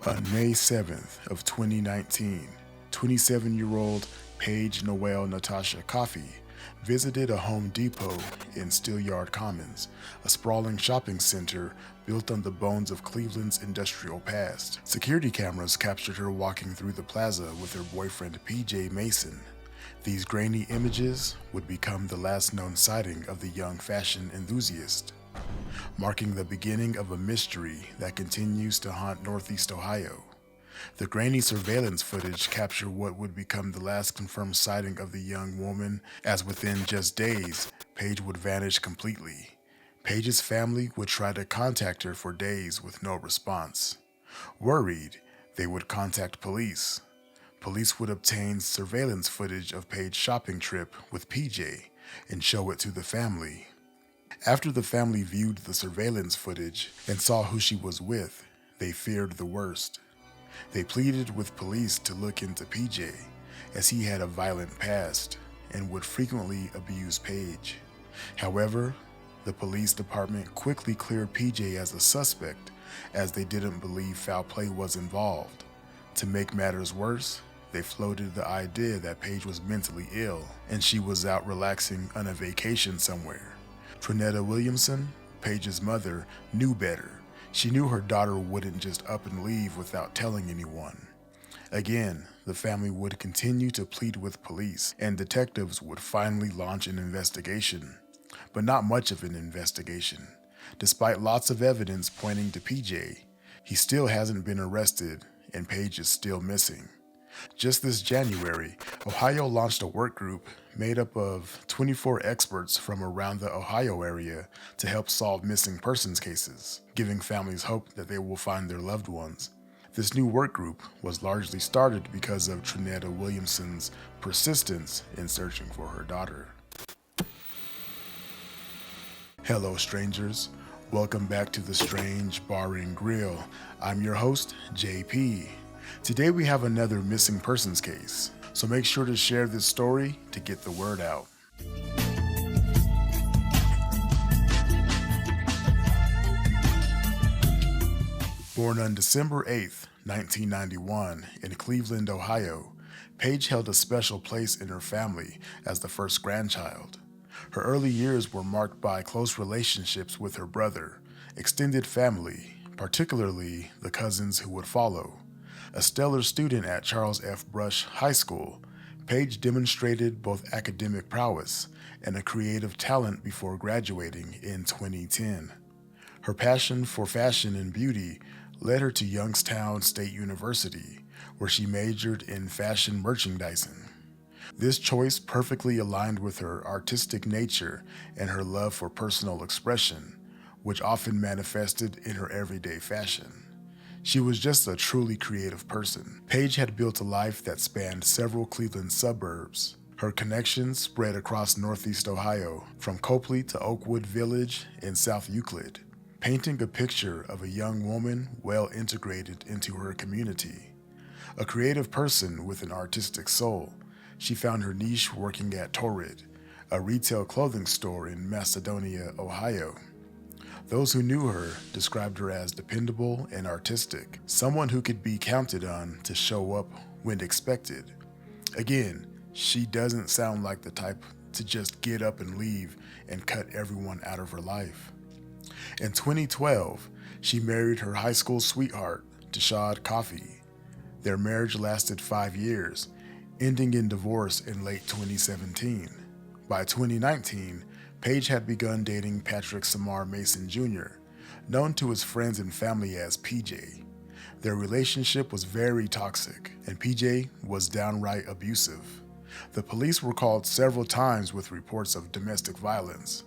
On May 7th of 2019, 27-year-old Paige Noelle Natasha Coffey visited a Home Depot in Steelyard Commons, a sprawling shopping center built on the bones of Cleveland's industrial past. Security cameras captured her walking through the plaza with her boyfriend PJ Mason. These grainy images would become the last known sighting of the young fashion enthusiast, marking the beginning of a mystery that continues to haunt Northeast Ohio. The grainy surveillance footage captured what would become the last confirmed sighting of the young woman, as within just days, Paige would vanish completely. Paige's family would try to contact her for days with no response. Worried, they would contact police. Police would obtain surveillance footage of Paige's shopping trip with PJ and show it to the family. After the family viewed the surveillance footage and saw who she was with, they feared the worst. They pleaded with police to look into PJ, as he had a violent past and would frequently abuse Paige. However, the police department quickly cleared PJ as a suspect, as they didn't believe foul play was involved. To make matters worse, they floated the idea that Paige was mentally ill and she was out relaxing on a vacation somewhere. Trinetta Williamson, Paige's mother, knew better. She knew her daughter wouldn't just up and leave without telling anyone. Again, the family would continue to plead with police, and detectives would finally launch an investigation. But not much of an investigation. Despite lots of evidence pointing to PJ, he still hasn't been arrested, and Paige is still missing. Just this January, Ohio launched a work group made up of 24 experts from around the Ohio area to help solve missing persons cases, giving families hope that they will find their loved ones. This new work group was largely started because of Trinetta Williamson's persistence in searching for her daughter. Hello, strangers. Welcome back to the Strange Bar and Grill. I'm your host, JP. Today we have another missing persons case, so make sure to share this story to get the word out. Born on December 8th, 1991, in Cleveland, Ohio, Paige held a special place in her family as the first grandchild. Her early years were marked by close relationships with her brother, extended family, particularly the cousins who would follow. A stellar student at Charles F. Brush High School, Paige demonstrated both academic prowess and a creative talent before graduating in 2010. Her passion for fashion and beauty led her to Youngstown State University, where she majored in fashion merchandising. This choice perfectly aligned with her artistic nature and her love for personal expression, which often manifested in her everyday fashion. She was just a truly creative person. Paige had built a life that spanned several Cleveland suburbs. Her connections spread across Northeast Ohio, from Copley to Oakwood Village in South Euclid, painting a picture of a young woman well integrated into her community. A creative person with an artistic soul, she found her niche working at Torrid, a retail clothing store in Macedonia, Ohio. Those who knew her described her as dependable and artistic, someone who could be counted on to show up when expected. Again, she doesn't sound like the type to just get up and leave and cut everyone out of her life. In 2012, she married her high school sweetheart, Paige Coffey. Their marriage lasted 5 years, ending in divorce in late 2017. By 2019, Paige had begun dating Patrick Samar Mason Jr., known to his friends and family as PJ. Their relationship was very toxic, and PJ was downright abusive. The police were called several times with reports of domestic violence.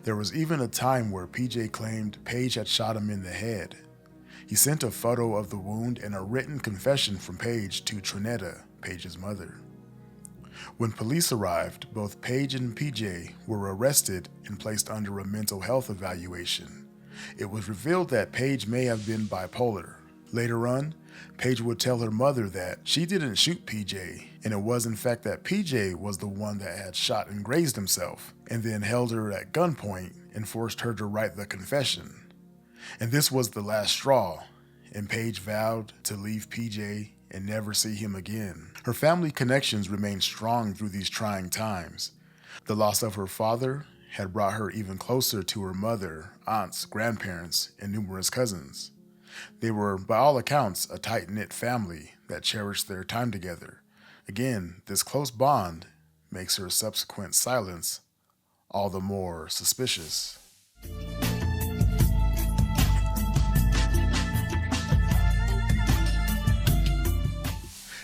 There was even a time where PJ claimed Paige had shot him in the head. He sent a photo of the wound and a written confession from Paige to Trinetta, Paige's mother. When police arrived, both Paige and PJ were arrested and placed under a mental health evaluation. It was revealed that Paige may have been bipolar. Later on, Paige would tell her mother that she didn't shoot PJ, and it was in fact that PJ was the one that had shot and grazed himself, and then held her at gunpoint and forced her to write the confession. And this was the last straw. and Paige vowed to leave PJ and never see him again. Her family connections remained strong through these trying times. The loss of her father had brought her even closer to her mother, aunts, grandparents, and numerous cousins. They were, by all accounts, a tight-knit family that cherished their time together. Again, this close bond makes her subsequent silence all the more suspicious.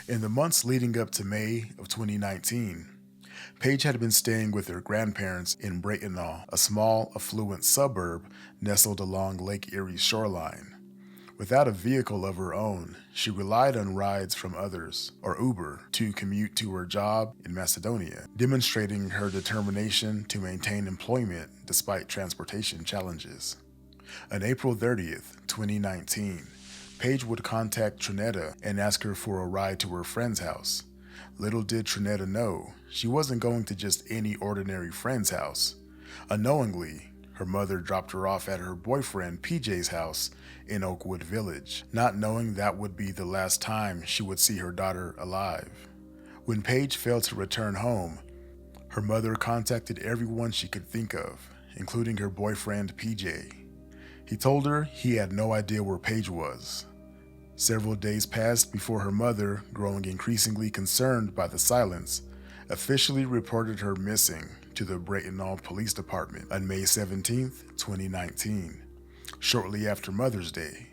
In the months leading up to May of 2019, Paige had been staying with her grandparents in Bratenahl, a small, affluent suburb nestled along Lake Erie's shoreline. Without a vehicle of her own, she relied on rides from others, or Uber, to commute to her job in Macedonia, demonstrating her determination to maintain employment despite transportation challenges. On April 30th, 2019, Paige would contact Trinetta and ask her for a ride to her friend's house. Little did Trinetta know, she wasn't going to just any ordinary friend's house. Unknowingly, her mother dropped her off at her boyfriend PJ's house in Oakwood Village, not knowing that would be the last time she would see her daughter alive. When Paige failed to return home, her mother contacted everyone she could think of, including her boyfriend PJ. He told her he had no idea where Paige was. Several days passed before her mother, growing increasingly concerned by the silence, officially reported her missing to the Bratenahl Police Department on May 17, 2019, shortly after Mother's Day.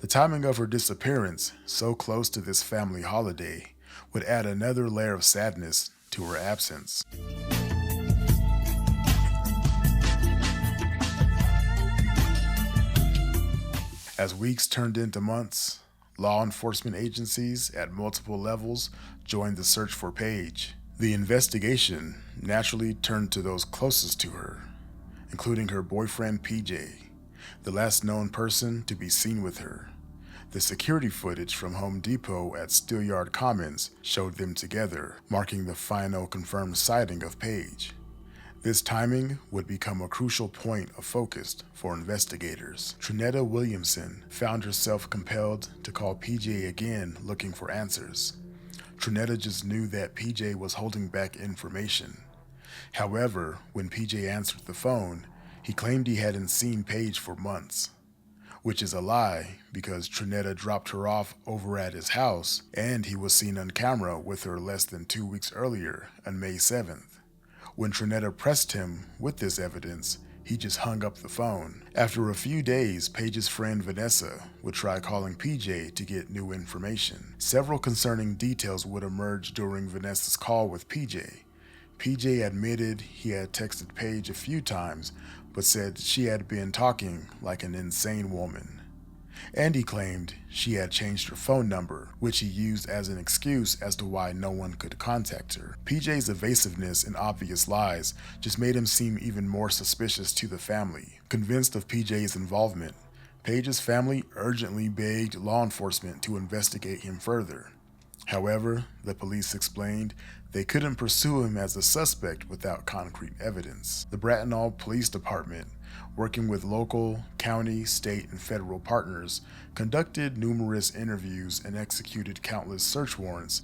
The timing of her disappearance, so close to this family holiday, would add another layer of sadness to her absence. As weeks turned into months, law enforcement agencies at multiple levels joined the search for Paige. The investigation naturally turned to those closest to her, including her boyfriend PJ, the last known person to be seen with her. The security footage from Home Depot at Steelyard Commons showed them together, marking the final confirmed sighting of Paige. This timing would become a crucial point of focus for investigators. Trinetta Williamson found herself compelled to call PJ again looking for answers. Trinetta just knew that PJ was holding back information. However, when PJ answered the phone, he claimed he hadn't seen Paige for months, which is a lie because Trinetta dropped her off over at his house and he was seen on camera with her less than 2 weeks earlier on May 7th. When Trinetta pressed him with this evidence, he just hung up the phone. After a few days, Paige's friend Vanessa would try calling PJ to get new information. Several concerning details would emerge during Vanessa's call with PJ. PJ admitted he had texted Paige a few times, but said she had been talking like an insane woman. And he claimed she had changed her phone number, which he used as an excuse as to why no one could contact her. PJ's evasiveness and obvious lies just made him seem even more suspicious to the family. Convinced of PJ's involvement, Paige's family urgently begged law enforcement to investigate him further. However, the police explained they couldn't pursue him as a suspect without concrete evidence. The Bratenahl Police Department, working with local, county, state, and federal partners, conducted numerous interviews and executed countless search warrants.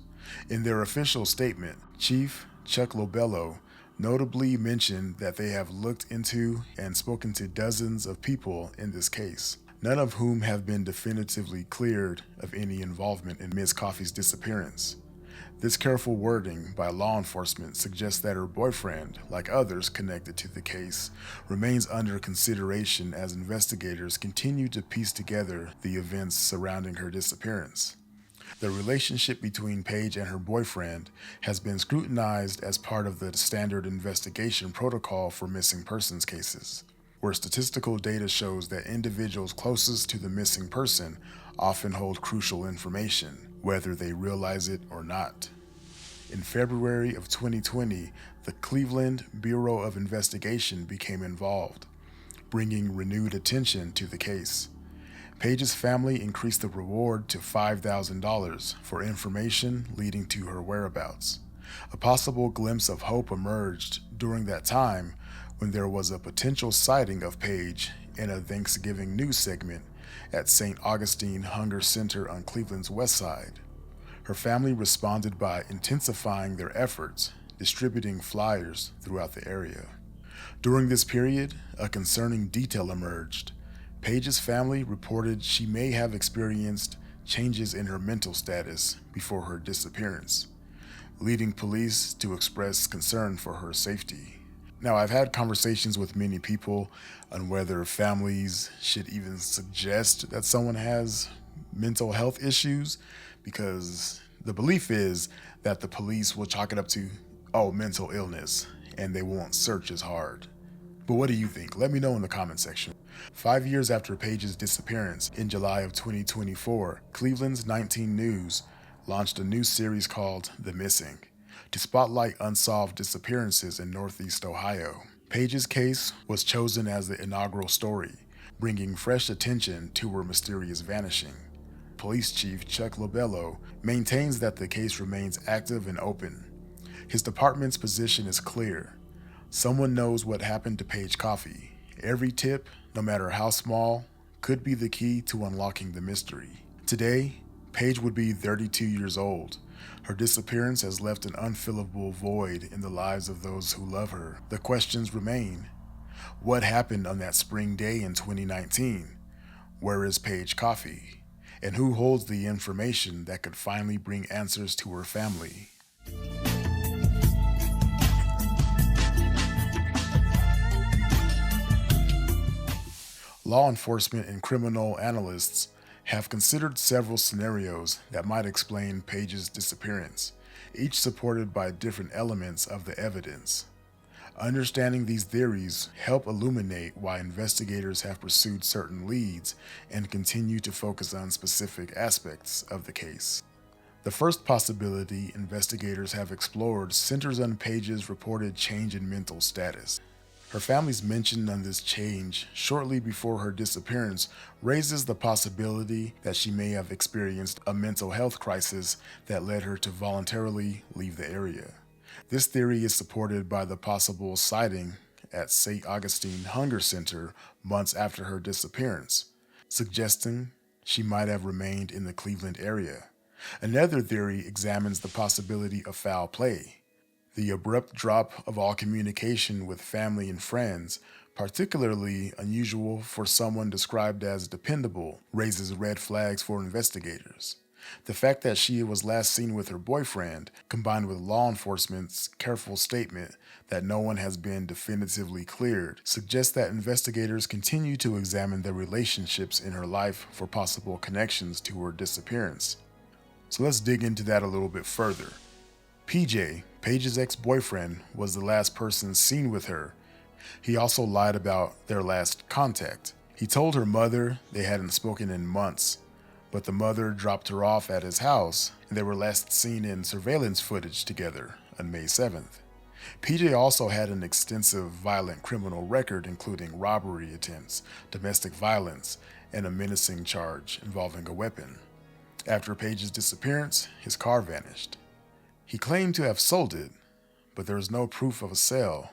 In their official statement, Chief Chuck Lobello notably mentioned that they have looked into and spoken to dozens of people in this case, none of whom have been definitively cleared of any involvement in Ms. Coffey's disappearance. This careful wording by law enforcement suggests that her boyfriend, like others connected to the case, remains under consideration as investigators continue to piece together the events surrounding her disappearance. The relationship between Paige and her boyfriend has been scrutinized as part of the standard investigation protocol for missing persons cases, where statistical data shows that individuals closest to the missing person often hold crucial information, whether they realize it or not. In February of 2020, the Cleveland Bureau of Investigation became involved, bringing renewed attention to the case. Paige's family increased the reward to $5,000 for information leading to her whereabouts. A possible glimpse of hope emerged during that time when there was a potential sighting of Paige in a Thanksgiving news segment at St. Augustine Hunger Center on Cleveland's west side. Her family responded by intensifying their efforts, distributing flyers throughout the area. During this period, a concerning detail emerged. Paige's family reported she may have experienced changes in her mental status before her disappearance, leading police to express concern for her safety. Now, I've had conversations with many people on whether families should even suggest that someone has mental health issues, because the belief is that the police will chalk it up to, oh, mental illness, and they won't search as hard. But what do you think? Let me know in the comment section. 5 years after Paige's disappearance, in July of 2024, Cleveland's 19 News launched a new series called The Missing to spotlight unsolved disappearances in Northeast Ohio. Paige's case was chosen as the inaugural story, bringing fresh attention to her mysterious vanishing. Police Chief Chuck Lobello maintains that the case remains active and open. His department's position is clear. Someone knows what happened to Paige Coffey. Every tip, no matter how small, could be the key to unlocking the mystery. Today, Paige would be 32 years old. Her disappearance has left an unfillable void in the lives of those who love her. The questions remain. What happened on that spring day in 2019? Where is Paige Coffey? And who holds the information that could finally bring answers to her family? Law enforcement and criminal analysts have considered several scenarios that might explain Paige's disappearance, each supported by different elements of the evidence. Understanding these theories help illuminate why investigators have pursued certain leads and continue to focus on specific aspects of the case. The first possibility investigators have explored centers on Paige's reported change in mental status. Her family's mention on this change shortly before her disappearance raises the possibility that she may have experienced a mental health crisis that led her to voluntarily leave the area. This theory is supported by the possible sighting at St. Augustine Hunger Center months after her disappearance, suggesting she might have remained in the Cleveland area. Another theory examines the possibility of foul play. The abrupt drop of all communication with family and friends, particularly unusual for someone described as dependable, raises red flags for investigators. The fact that she was last seen with her boyfriend, combined with law enforcement's careful statement that no one has been definitively cleared, suggests that investigators continue to examine the relationships in her life for possible connections to her disappearance. So let's dig into that a little bit further. PJ, Paige's ex-boyfriend, was the last person seen with her. He also lied about their last contact. He told her mother they hadn't spoken in months, but the mother dropped her off at his house, and they were last seen in surveillance footage together on May 7th. PJ also had an extensive violent criminal record, including robbery attempts, domestic violence, and a menacing charge involving a weapon. After Paige's disappearance, his car vanished. He claimed to have sold it, but there is no proof of a sale.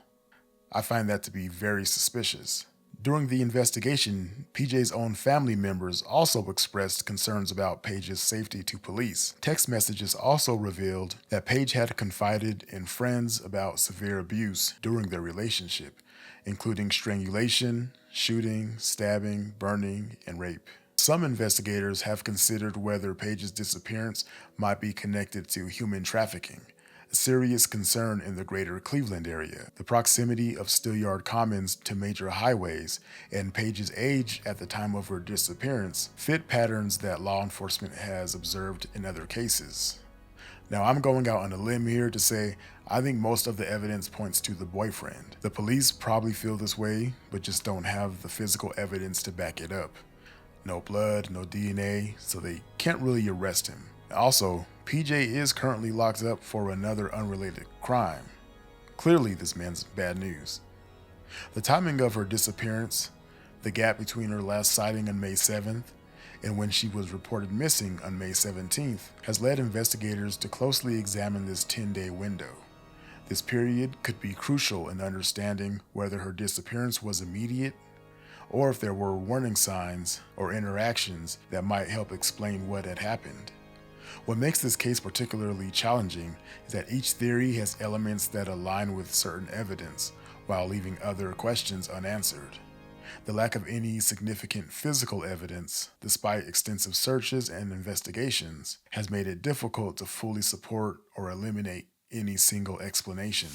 I find that to be very suspicious. During the investigation, PJ's own family members also expressed concerns about Paige's safety to police. Text messages also revealed that Paige had confided in friends about severe abuse during their relationship, including strangulation, shooting, stabbing, burning, and rape. Some investigators have considered whether Paige's disappearance might be connected to human trafficking, a serious concern in the greater Cleveland area. The proximity of Steelyard Commons to major highways and Paige's age at the time of her disappearance fit patterns that law enforcement has observed in other cases. Now, I'm going out on a limb here to say I think most of the evidence points to the boyfriend. The police probably feel this way, but just don't have the physical evidence to back it up. No blood, no DNA, so they can't really arrest him. Also, PJ is currently locked up for another unrelated crime. Clearly, this man's bad news. The timing of her disappearance, the gap between her last sighting on May 7th and when she was reported missing on May 17th, has led investigators to closely examine this 10-day window. This period could be crucial in understanding whether her disappearance was immediate or if there were warning signs or interactions that might help explain what had happened. What makes this case particularly challenging is that each theory has elements that align with certain evidence, while leaving other questions unanswered. The lack of any significant physical evidence, despite extensive searches and investigations, has made it difficult to fully support or eliminate any single explanation.